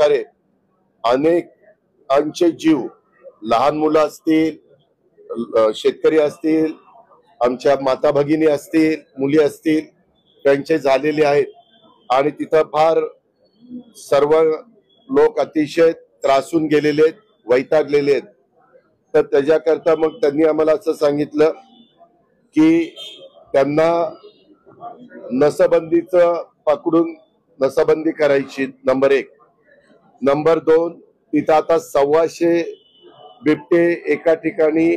प्रकारे अनेकांचे जीव, लहान मुलं असतील, शेतकरी असतील, आमच्या माता भगिनी असतील, मुली असतील, त्यांचे झालेले आहेत आणि तिथं फार सर्व लोक अतिशय त्रासून गेलेले आहेत, वैतागलेले आहेत। तर त्याच्याकरता मग त्यांनी आम्हाला असं सांगितलं की त्यांना नसबंदीचं पकडून नसबंदी करायची, नंबर 1। नंबर 2, तिथं आता 125 बिबटे एका ठिकाणी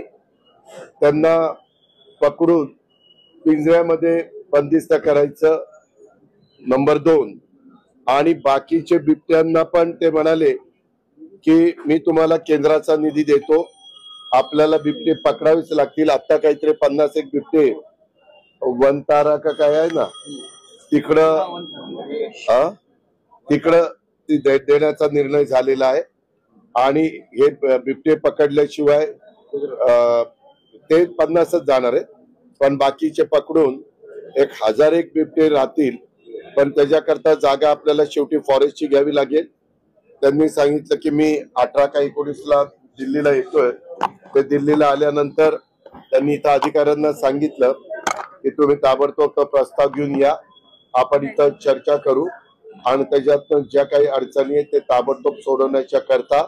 त्यांना पकडून पिंजऱ्यामध्ये बंदिस्त करायचं, नंबर 2। आणि बाकीचे बिबट्यांना पण ते म्हणाले की मी तुम्हाला केंद्राचा निधी देतो, आपल्याला बिबटे पकडावेच लागतील। आता काहीतरी 51 बिबटे वनतारा का काय आहे ना, तिकडं देण्याचा निर्णय झालेला आहे आणि हे बिबटे पकडल्याशिवाय ते 50च जाणार आहेत, पण बाकीचे पकडून 1001 बिबटे राहतील। पण त्याच्याकरता जागा आपल्याला शेवटी फॉरेस्टची घ्यावी लागेल। त्यांनी सांगितलं की मी 18 का 19ला दिल्लीला येतोय, ते दिल्लीला आल्यानंतर त्यांनी इथं अधिकाऱ्यांना सांगितलं की तुम्ही ताबडतोब तो प्रस्ताव घेऊन या, आपण इथं चर्चा करू आणि त्याच्यात ज्या काही अडचणी आहेत ते ताबडतोब सोडवण्याच्या करता